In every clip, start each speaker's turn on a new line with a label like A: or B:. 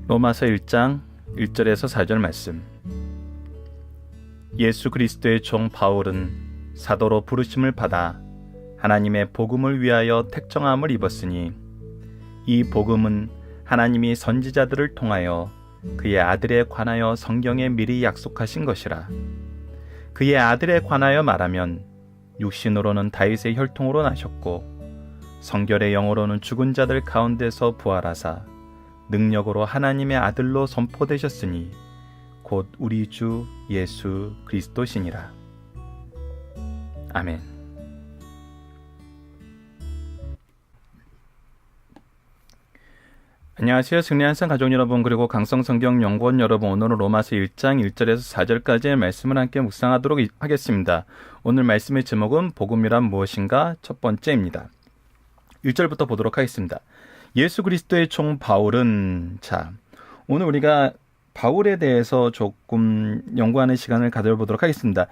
A: 로마서 1장 1절에서 4절 말씀. 예수 그리스도의 종 바울은 사도로 부르심을 받아 하나님의 복음을 위하여 택정함을 입었으니 이 복음은 하나님이 선지자들을 통하여 그의 아들에 관하여 성경에 미리 약속하신 것이라. 그의 아들에 관하여 말하면 육신으로는 다윗의 혈통으로 나셨고 성결의 영으로는 죽은 자들 가운데서 부활하사 능력으로 하나님의 아들로 선포되셨으니 곧 우리 주 예수 그리스도시니라. 아멘. 안녕하세요. 승리한산 가족 여러분, 그리고 강성성경연구원 여러분, 오늘은 로마서 1장 1절에서 4절까지의 말씀을 함께 묵상하도록 하겠습니다. 오늘 말씀의 제목은 복음이란 무엇인가 첫 번째입니다. 1절부터 보도록 하겠습니다. 예수 그리스도의 종 바울은, 오늘 우리가 바울에 대해서 조금 연구하는 시간을 가져보도록 하겠습니다.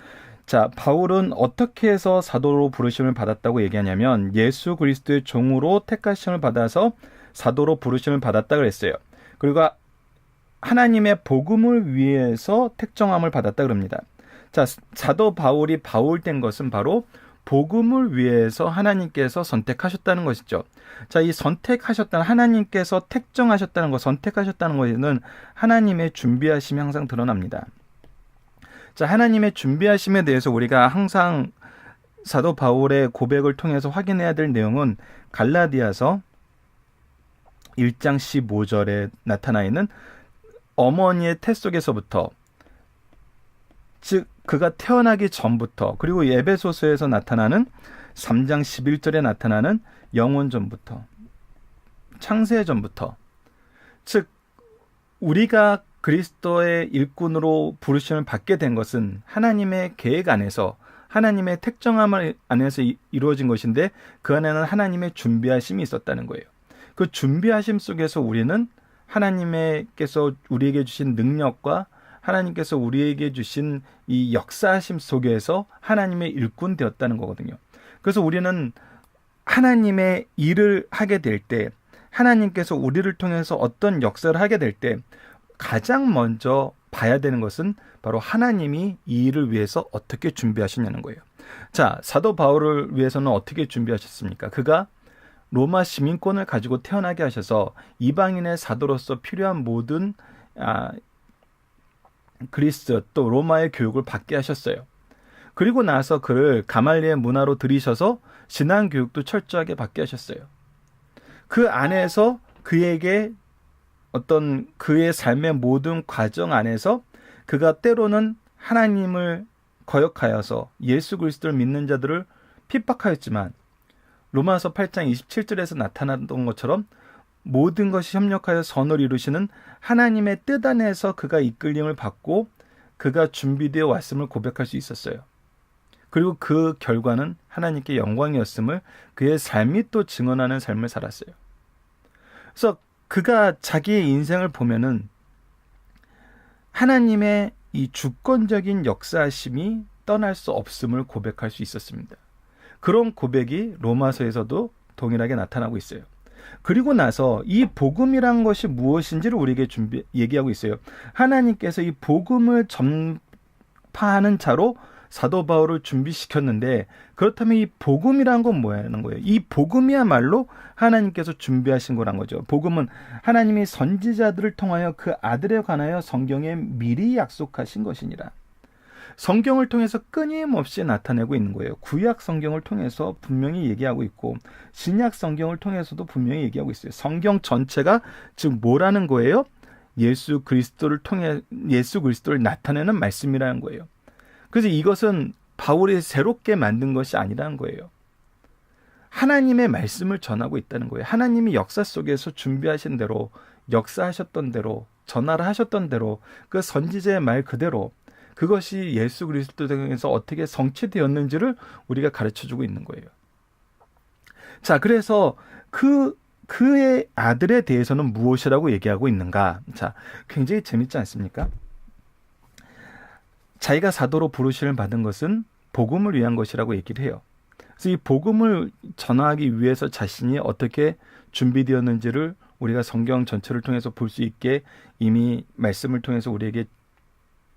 A: 바울은 어떻게 해서 사도로 부르심을 받았다고 얘기하냐면 예수 그리스도의 종으로 택하심을 받아서 사도로 부르심을 받았다 그랬어요. 그리고 하나님의 복음을 위해서 택정함을 받았다 그럽니다. 사도 바울이 바울된 것은 바로 복음을 위해서 하나님께서 선택하셨다는 것이죠. 이 선택하셨다는, 하나님께서 택정하셨다는 것, 선택하셨다는 것에는 하나님의 준비하심이 항상 드러납니다. 하나님의 준비하심에 대해서 우리가 항상 사도 바울의 고백을 통해서 확인해야 될 내용은 갈라디아서 1장 15절에 나타나 있는 어머니의 태 속에서부터, 즉 그가 태어나기 전부터, 그리고 에베소서에서 나타나는 3장 11절에 나타나는 영원 전부터, 창세 전부터, 즉 우리가 그리스도의 일꾼으로 부르심을 받게 된 것은 하나님의 계획 안에서, 하나님의 택정함 안에서 이루어진 것인데 그 안에는 하나님의 준비하심이 있었다는 거예요. 그 준비하심 속에서 우리는 하나님께서 우리에게 주신 능력과 하나님께서 우리에게 주신 이 역사하심 속에서 하나님의 일꾼 되었다는 거거든요. 그래서 우리는 하나님의 일을 하게 될 때, 하나님께서 우리를 통해서 어떤 역사를 하게 될 때 가장 먼저 봐야 되는 것은 바로 하나님이 이 일을 위해서 어떻게 준비하시냐는 거예요. 사도 바울을 위해서는 어떻게 준비하셨습니까? 그가 로마 시민권을 가지고 태어나게 하셔서 이방인의 사도로서 필요한 모든 그리스 또 로마의 교육을 받게 하셨어요. 그리고 나서 그를 가말리엘 문화로 들이셔서 신앙 교육도 철저하게 받게 하셨어요. 그 안에서 그에게 어떤 그의 삶의 모든 과정 안에서 그가 때로는 하나님을 거역하여서 예수 그리스도를 믿는 자들을 핍박하였지만 로마서 8장 27절에서 나타났던 것처럼 모든 것이 협력하여 선을 이루시는 하나님의 뜻 안에서 그가 이끌림을 받고 그가 준비되어 왔음을 고백할 수 있었어요. 그리고 그 결과는 하나님께 영광이었음을 그의 삶이 또 증언하는 삶을 살았어요. 그래서 그가 자기의 인생을 보면은 하나님의 이 주권적인 역사심이 떠날 수 없음을 고백할 수 있었습니다. 그런 고백이 로마서에서도 동일하게 나타나고 있어요. 그리고 나서 이 복음이란 것이 무엇인지를 우리에게 얘기하고 있어요. 하나님께서 이 복음을 전파하는 자로 사도 바울을 준비시켰는데, 그렇다면 이 복음이란 건 뭐라는 거예요? 이 복음이야말로 하나님께서 준비하신 거란 거죠. 복음은 하나님이 선지자들을 통하여 그 아들에 관하여 성경에 미리 약속하신 것이니라. 성경을 통해서 끊임없이 나타내고 있는 거예요. 구약 성경을 통해서 분명히 얘기하고 있고 신약 성경을 통해서도 분명히 얘기하고 있어요. 성경 전체가 지금 뭐라는 거예요? 예수 그리스도를 나타내는 말씀이라는 거예요. 그래서 이것은 바울이 새롭게 만든 것이 아니라는 거예요. 하나님의 말씀을 전하고 있다는 거예요. 하나님이 역사 속에서 준비하신 대로, 역사하셨던 대로, 전하라 하셨던 대로, 그 선지자의 말 그대로 그것이 예수 그리스도 등에서 어떻게 성취되었는지를 우리가 가르쳐주고 있는 거예요. 그래서 그의 아들에 대해서는 무엇이라고 얘기하고 있는가? 굉장히 재밌지 않습니까? 자기가 사도로 부르심을 받은 것은 복음을 위한 것이라고 얘기를 해요. 그래서 이 복음을 전하기 위해서 자신이 어떻게 준비되었는지를 우리가 성경 전체를 통해서 볼 수 있게 이미 말씀을 통해서 우리에게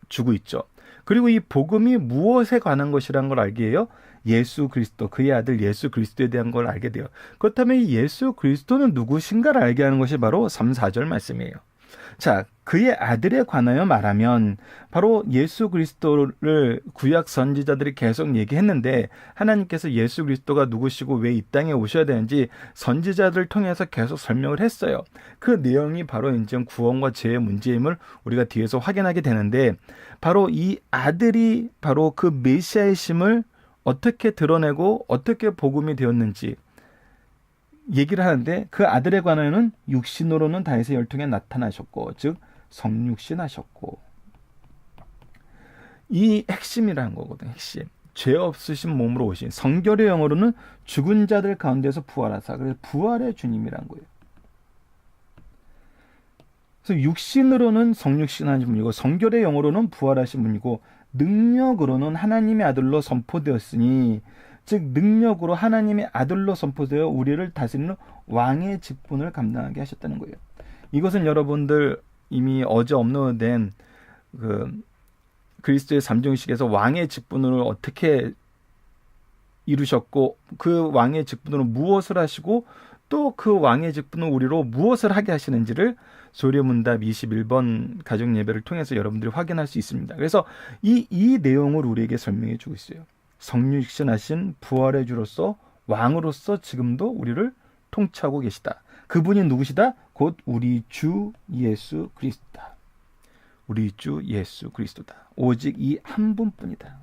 A: 주고 있죠. 그리고 이 복음이 무엇에 관한 것이라는 걸 알게 해요. 예수 그리스도, 그의 아들 예수 그리스도에 대한 걸 알게 돼요. 그렇다면 이 예수 그리스도는 누구신가를 알게 하는 것이 바로 3, 4절 말씀이에요. 자, 그의 아들에 관하여 말하면 바로 예수 그리스도를 구약 선지자들이 계속 얘기했는데 하나님께서 예수 그리스도가 누구시고 왜 이 땅에 오셔야 되는지 선지자들을 통해서 계속 설명을 했어요. 그 내용이 바로 이제 구원과 죄의 문제임을 우리가 뒤에서 확인하게 되는데 바로 이 아들이 바로 그 메시아의 심을 어떻게 드러내고 어떻게 복음이 되었는지 얘기를 하는데 그 아들에 관하여는 육신으로는 다윗의 혈통에 나타나셨고 즉 성육신하셨고 이 핵심이라는 거거든요. 핵심. 죄 없으신 몸으로 오신 성결의 영으로는 죽은 자들 가운데서 부활하사 그래서 부활의 주님이란 거예요. 그래서 육신으로는 성육신하신 분이고 성결의 영으로는 부활하신 분이고 능력으로는 하나님의 아들로 선포되었으니 즉 능력으로 하나님의 아들로 선포되어 우리를 다스리는 왕의 직분을 감당하게 하셨다는 거예요. 이것은 여러분들 이미 어제 업로드된 그리스도의 삼중식에서 왕의 직분을 어떻게 이루셨고 그 왕의 직분으로 무엇을 하시고 또 그 왕의 직분을 우리로 무엇을 하게 하시는지를 소리문답 21번 가족 예배를 통해서 여러분들이 확인할 수 있습니다. 그래서 이 내용을 우리에게 설명해 주고 있어요. 성육신하신 부활의 주로서 왕으로서 지금도 우리를 통치하고 계시다. 그분이 누구시다? 곧 우리 주 예수 그리스도다. 우리 주 예수 그리스도다. 오직 이 한 분뿐이다.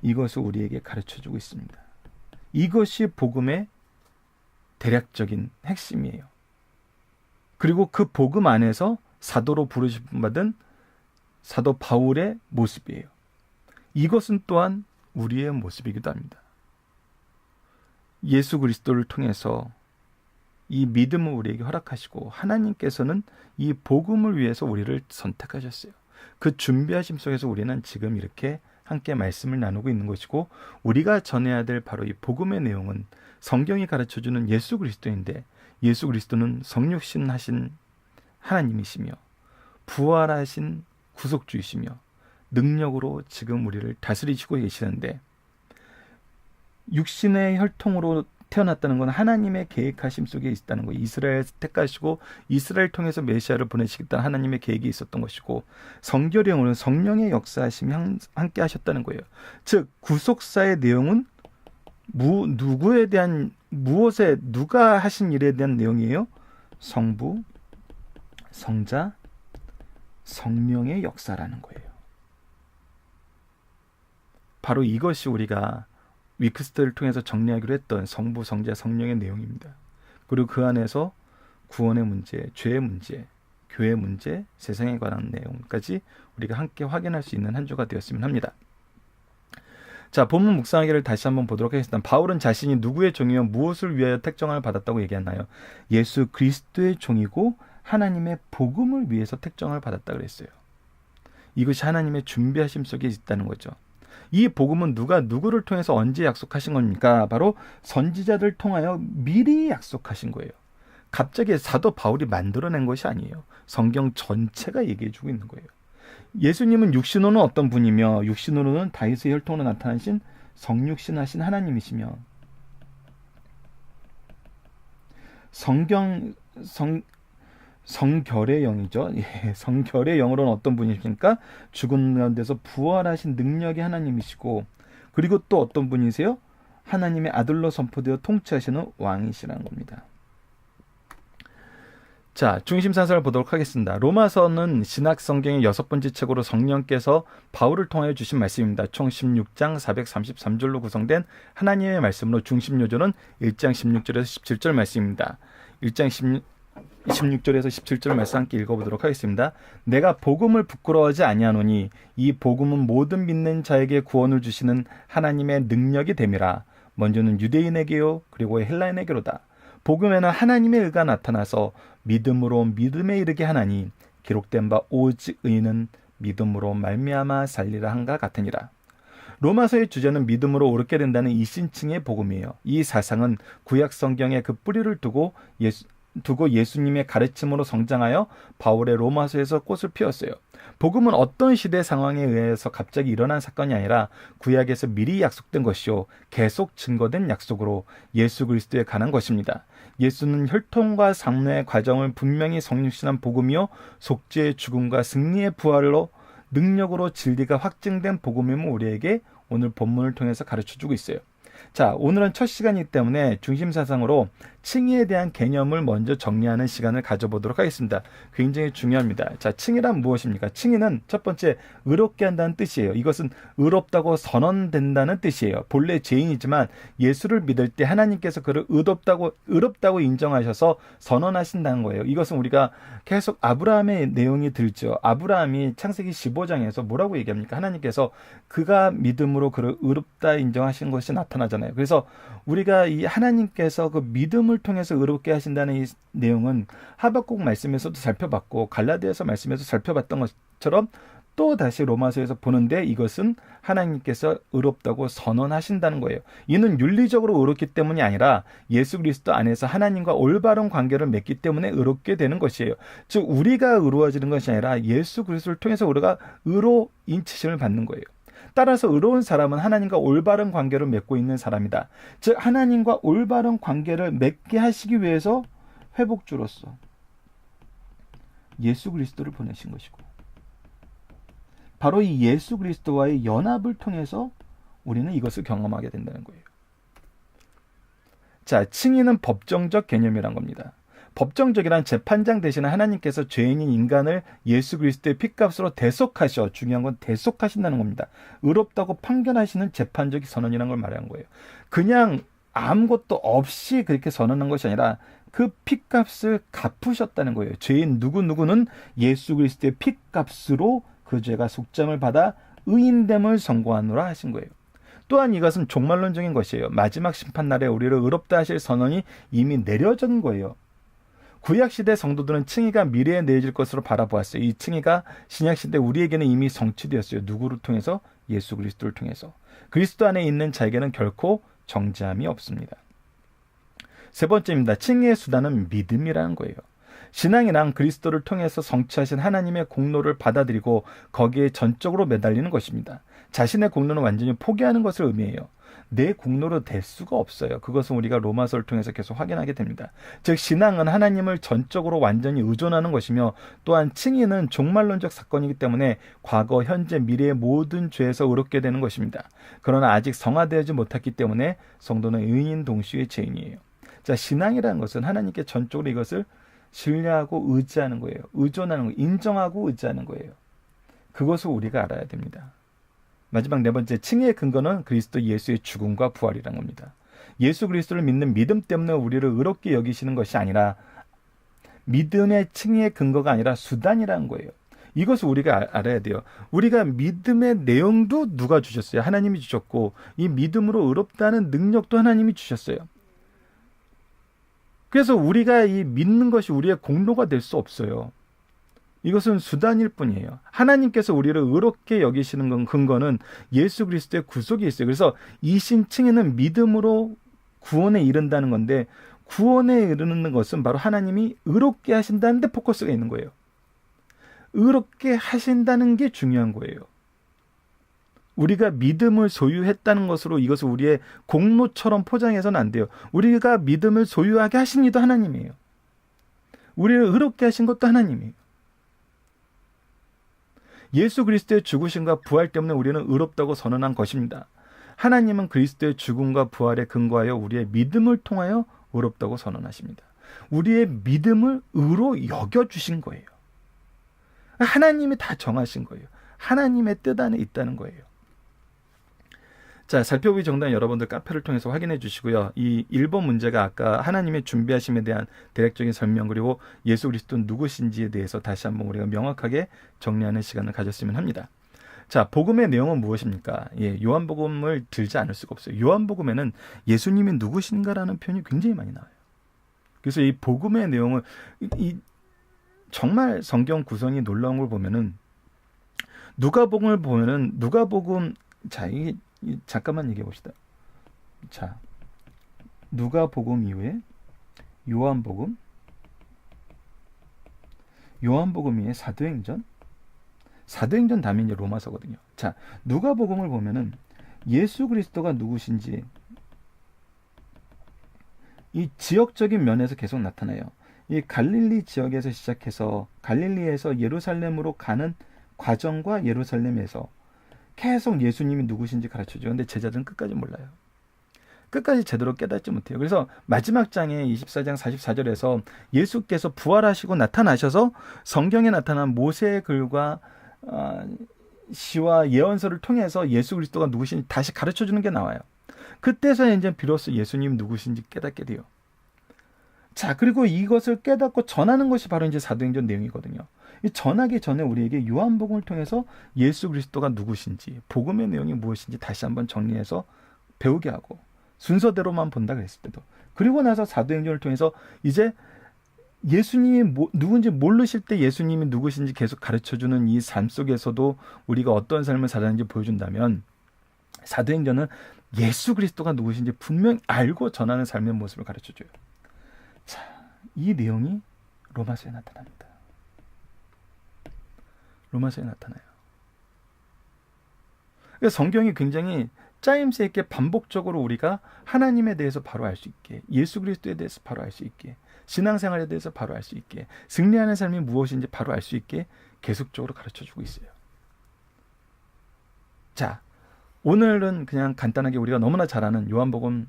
A: 이것을 우리에게 가르쳐주고 있습니다. 이것이 복음의 대략적인 핵심이에요. 그리고 그 복음 안에서 사도로 부르심 받은 사도 바울의 모습이에요. 이것은 또한 우리의 모습이기도 합니다. 예수 그리스도를 통해서 이 믿음을 우리에게 허락하시고 하나님께서는 이 복음을 위해서 우리를 선택하셨어요. 그 준비하심 속에서 우리는 지금 이렇게 함께 말씀을 나누고 있는 것이고 우리가 전해야 될 바로 이 복음의 내용은 성경이 가르쳐주는 예수 그리스도인데 예수 그리스도는 성육신하신 하나님이시며 부활하신 구속주이시며 능력으로 지금 우리를 다스리시고 계시는데 육신의 혈통으로 태어났다는 건 하나님의 계획하심 속에 있다는 거예요. 이스라엘 택하시고 이스라엘 통해서 메시아를 보내시겠다는 하나님의 계획이 있었던 것이고 성결의 영으로는 성령의 역사하심이 함께 하셨다는 거예요. 즉 구속사의 내용은 누구에 대한 무엇에 누가 하신 일에 대한 내용이에요? 성부, 성자, 성령의 역사라는 거예요. 바로 이것이 우리가 위크스트를 통해서 정리하기로 했던 성부, 성자, 성령의 내용입니다. 그리고 그 안에서 구원의 문제, 죄의 문제, 교회의 문제, 세상에 관한 내용까지 우리가 함께 확인할 수 있는 한 주가 되었으면 합니다. 자, 본문 묵상하기를 다시 한번 보도록 하겠습니다. 바울은 자신이 누구의 종이요 무엇을 위하여 택정을 받았다고 얘기하나요? 예수 그리스도의 종이고 하나님의 복음을 위해서 택정을 받았다 그랬어요. 이것이 하나님의 준비하심 속에 있다는 거죠. 이 복음은 누가 누구를 통해서 언제 약속하신 겁니까? 바로 선지자들 통하여 미리 약속하신 거예요. 갑자기 사도 바울이 만들어낸 것이 아니에요. 성경 전체가 얘기해주고 있는 거예요. 예수님은 육신으로는 어떤 분이며 육신으로는 다윗의 혈통으로 나타나신 성육신하신 하나님이시며 성결의 영이죠. 예, 성결의 영으로는 어떤 분이십니까? 죽은 가운데서 부활하신 능력의 하나님이시고 그리고 또 어떤 분이세요? 하나님의 아들로 선포되어 통치하시는 왕이시라는 겁니다. 자, 중심사설을 보도록 하겠습니다. 로마서는 신약 성경의 6번째 책으로 성령께서 바울을 통하여 주신 말씀입니다. 총 16장 433절로 구성된 하나님의 말씀으로 중심 요절은 1장 16절에서 17절 말씀입니다. 1장 16절에서 17절 말씀 함께 읽어보도록 하겠습니다. 내가 복음을 부끄러워하지 아니하노니 이 복음은 모든 믿는 자에게 구원을 주시는 하나님의 능력이 됨이라. 먼저는 유대인에게요 그리고 헬라인에게로다. 복음에는 하나님의 의가 나타나서 믿음으로 믿음에 이르게 하나니 기록된 바 오직 의인은 믿음으로 말미암아 살리라 한가 같으니라. 로마서의 주제는 믿음으로 옳게 된다는 이신층의 복음이에요. 이 사상은 구약 성경에 그 뿌리를 두고 예수님의 가르침으로 성장하여 바울의 로마서에서 꽃을 피웠어요. 복음은 어떤 시대 상황에 의해서 갑자기 일어난 사건이 아니라 구약에서 미리 약속된 것이요 계속 증거된 약속으로 예수 그리스도에 관한 것입니다. 예수는 혈통과 상노의 과정을 분명히 성육신한 복음이요 속죄의 죽음과 승리의 부활로 능력으로 진리가 확증된 복음임을 우리에게 오늘 본문을 통해서 가르쳐주고 있어요. 자, 오늘은 첫 시간이기 때문에 중심 사상으로 칭의에 대한 개념을 먼저 정리하는 시간을 가져보도록 하겠습니다. 굉장히 중요합니다. 자, 칭의란 무엇입니까? 칭의는 첫 번째 의롭게 한다는 뜻이에요. 이것은 의롭다고 선언된다는 뜻이에요. 본래 죄인이지만 예수를 믿을 때 하나님께서 그를 의롭다고 인정하셔서 선언하신다는 거예요. 이것은 우리가 계속 아브라함의 내용이 들죠. 아브라함이 창세기 15장에서 뭐라고 얘기합니까? 하나님께서 그가 믿음으로 그를 의롭다 인정하신 것이 나타나잖아요. 그래서 우리가 이 하나님께서 그 믿음을 통해서 의롭게 하신다는 이 내용은 하박국 말씀에서도 살펴봤고 갈라디아서 말씀에서 살펴봤던 것처럼 또 다시 로마서에서 보는데 이것은 하나님께서 의롭다고 선언하신다는 거예요. 이는 윤리적으로 의롭기 때문이 아니라 예수 그리스도 안에서 하나님과 올바른 관계를 맺기 때문에 의롭게 되는 것이에요. 즉 우리가 의로워지는 것이 아니라 예수 그리스도를 통해서 우리가 의로 인치심을 받는 거예요. 따라서 의로운 사람은 하나님과 올바른 관계를 맺고 있는 사람이다. 즉 하나님과 올바른 관계를 맺게 하시기 위해서 회복주로서 예수 그리스도를 보내신 것이고 바로 이 예수 그리스도와의 연합을 통해서 우리는 이것을 경험하게 된다는 거예요. 자, 칭의는 법정적 개념이란 겁니다. 법정적이란 재판장 대신에 하나님께서 죄인인 인간을 예수 그리스도의 핏값으로 대속하셔. 중요한 건 대속하신다는 겁니다. 의롭다고 판결하시는 재판적 선언이라는 걸 말하는 거예요. 그냥 아무것도 없이 그렇게 선언한 것이 아니라 그 핏값을 갚으셨다는 거예요. 죄인 누구누구는 예수 그리스도의 핏값으로 그 죄가 속죄함을 받아 의인됨을 선고하노라 하신 거예요. 또한 이것은 종말론적인 것이에요. 마지막 심판날에 우리를 의롭다 하실 선언이 이미 내려진 거예요. 구약시대 성도들은 칭의가 미래에 내어질 것으로 바라보았어요. 이 칭의가 신약시대 우리에게는 이미 성취되었어요. 누구를 통해서? 예수 그리스도를 통해서. 그리스도 안에 있는 자에게는 결코 정죄함이 없습니다. 세 번째입니다. 칭의의 수단은 믿음이라는 거예요. 신앙이란 그리스도를 통해서 성취하신 하나님의 공로를 받아들이고 거기에 전적으로 매달리는 것입니다. 자신의 공로는 완전히 포기하는 것을 의미해요. 내 공로로 될 수가 없어요. 그것은 우리가 로마서를 통해서 계속 확인하게 됩니다. 즉 신앙은 하나님을 전적으로 완전히 의존하는 것이며 또한 칭의는 종말론적 사건이기 때문에 과거, 현재, 미래의 모든 죄에서 의롭게 되는 것입니다. 그러나 아직 성화되지 못했기 때문에 성도는 의인 동시에 죄인이에요. 자, 신앙이라는 것은 하나님께 전적으로 이것을 신뢰하고 의지하는 거예요. 의존하는 거예요. 인정하고 의지하는 거예요. 그것을 우리가 알아야 됩니다. 마지막 네 번째, 칭의의 근거는 그리스도 예수의 죽음과 부활이라는 겁니다. 예수 그리스도를 믿는 믿음 때문에 우리를 의롭게 여기시는 것이 아니라 믿음의 칭의의 근거가 아니라 수단이라는 거예요. 이것을 우리가 알아야 돼요. 우리가 믿음의 내용도 누가 주셨어요? 하나님이 주셨고 이 믿음으로 의롭다는 능력도 하나님이 주셨어요. 그래서 우리가 이 믿는 것이 우리의 공로가 될 수 없어요. 이것은 수단일 뿐이에요. 하나님께서 우리를 의롭게 여기시는 근거는 예수 그리스도의 구속이 있어요. 그래서 이신칭의는 믿음으로 구원에 이른다는 건데 구원에 이르는 것은 바로 하나님이 의롭게 하신다는 데 포커스가 있는 거예요. 의롭게 하신다는 게 중요한 거예요. 우리가 믿음을 소유했다는 것으로 이것을 우리의 공로처럼 포장해서는 안 돼요. 우리가 믿음을 소유하게 하신 이도 하나님이에요. 우리를 의롭게 하신 것도 하나님이에요. 예수 그리스도의 죽으심과 부활 때문에 우리는 의롭다고 선언한 것입니다. 하나님은 그리스도의 죽음과 부활에 근거하여 우리의 믿음을 통하여 의롭다고 선언하십니다. 우리의 믿음을 의로 여겨주신 거예요. 하나님이 다 정하신 거예요. 하나님의 뜻 안에 있다는 거예요. 자, 살펴보기 정답은 여러분들 카페를 통해서 확인해 주시고요. 이 1번 문제가 아까 하나님의 준비하심에 대한 대략적인 설명 그리고 예수 그리스도는 누구신지에 대해서 다시 한번 우리가 명확하게 정리하는 시간을 가졌으면 합니다. 자, 복음의 내용은 무엇입니까? 요한복음을 들지 않을 수가 없어요. 요한복음에는 예수님이 누구신가라는 표현이 굉장히 많이 나와요. 그래서 이 복음의 내용을 정말 성경 구성이 놀라운 걸 보면은 누가복음을 보면은 누가복음 자, 이 잠깐만 얘기해 봅시다. 자, 누가복음 이후에 요한복음 이후에 사도행전 다음에 이제 로마서거든요. 자, 누가복음을 보면은 예수 그리스도가 누구신지 이 지역적인 면에서 계속 나타나요. 이 갈릴리 지역에서 시작해서 갈릴리에서 예루살렘으로 가는 과정과 예루살렘에서 계속 예수님이 누구신지 가르쳐줘요. 근데 제자들은 끝까지 몰라요. 끝까지 제대로 깨닫지 못해요. 그래서 마지막 장에 24장 44절에서 예수께서 부활하시고 나타나셔서 성경에 나타난 모세의 글과 시와 예언서를 통해서 예수 그리스도가 누구신지 다시 가르쳐주는 게 나와요. 그때서야 이제 비로소 예수님 누구신지 깨닫게 돼요. 자, 그리고 이것을 깨닫고 전하는 것이 바로 이제 사도행전 내용이거든요. 이 전하기 전에 우리에게 요한복음을 통해서 예수 그리스도가 누구신지, 복음의 내용이 무엇인지 다시 한번 정리해서 배우게 하고, 순서대로만 본다 그랬을 때도, 그리고 나서 사도행전을 통해서 이제 예수님이 누군지 모르실 때 예수님이 누구신지 계속 가르쳐주는 이 삶 속에서도 우리가 어떤 삶을 살았는지 보여준다면, 사도행전은 예수 그리스도가 누구신지 분명히 알고 전하는 삶의 모습을 가르쳐줘요. 자, 이 내용이 로마서에 나타납니다. 로마서에 나타나요. 그러니까 성경이 굉장히 짜임새 있게 반복적으로 우리가 하나님에 대해서 바로 알 수 있게, 예수 그리스도에 대해서 바로 알 수 있게, 신앙생활에 대해서 바로 알 수 있게, 승리하는 삶이 무엇인지 바로 알 수 있게 계속적으로 가르쳐주고 있어요. 자, 오늘은 그냥 간단하게 우리가 너무나 잘 아는 요한복음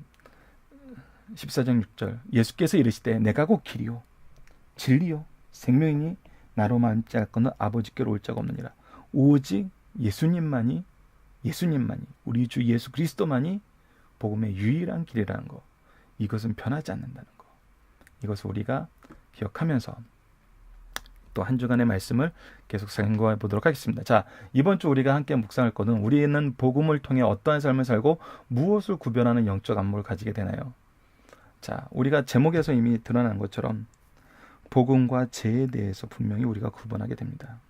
A: 14장 6절, 예수께서 이르시되 내가 곧 길이요 진리요 생명이니 나로 말미암지 않고는 아버지께로 올 자가 없느니라. 오직 예수님만이 우리 주 예수 그리스도만이 복음의 유일한 길이라는 거, 이것은 변하지 않는다는 거, 이것을 우리가 기억하면서 또 한 주간의 말씀을 계속 상고해 보도록 하겠습니다. 자, 이번 주 우리가 함께 묵상할 것은 우리는 복음을 통해 어떠한 삶을 살고 무엇을 구별하는 영적 안목을 가지게 되나요? 자, 우리가 제목에서 이미 드러난 것처럼 복음과 죄에 대해서 분명히 우리가 구분하게 됩니다.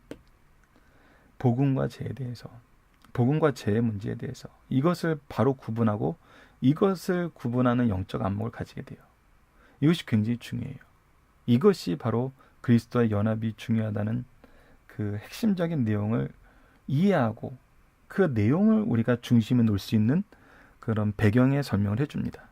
A: 복음과 죄에 대해서, 복음과 죄의 문제에 대해서 이것을 바로 구분하고 이것을 구분하는 영적 안목을 가지게 돼요. 이것이 굉장히 중요해요. 이것이 바로 그리스도와 연합이 중요하다는 그 핵심적인 내용을 이해하고 그 내용을 우리가 중심에 놓을 수 있는 그런 배경의 설명을 해줍니다.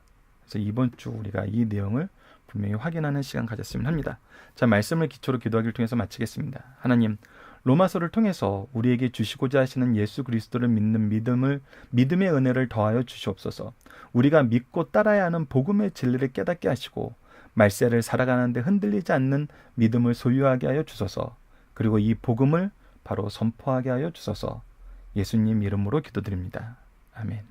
A: 그래서 이번 주 우리가 이 내용을 분명히 확인하는 시간 가졌으면 합니다. 자, 말씀을 기초로 기도하기를 통해서 마치겠습니다. 하나님, 로마서를 통해서 우리에게 주시고자 하시는 예수 그리스도를 믿는 믿음의 은혜를 더하여 주시옵소서. 우리가 믿고 따라야 하는 복음의 진리를 깨닫게 하시고 말세를 살아가는데 흔들리지 않는 믿음을 소유하게 하여 주소서. 그리고 이 복음을 바로 선포하게 하여 주소서. 예수님 이름으로 기도드립니다. 아멘.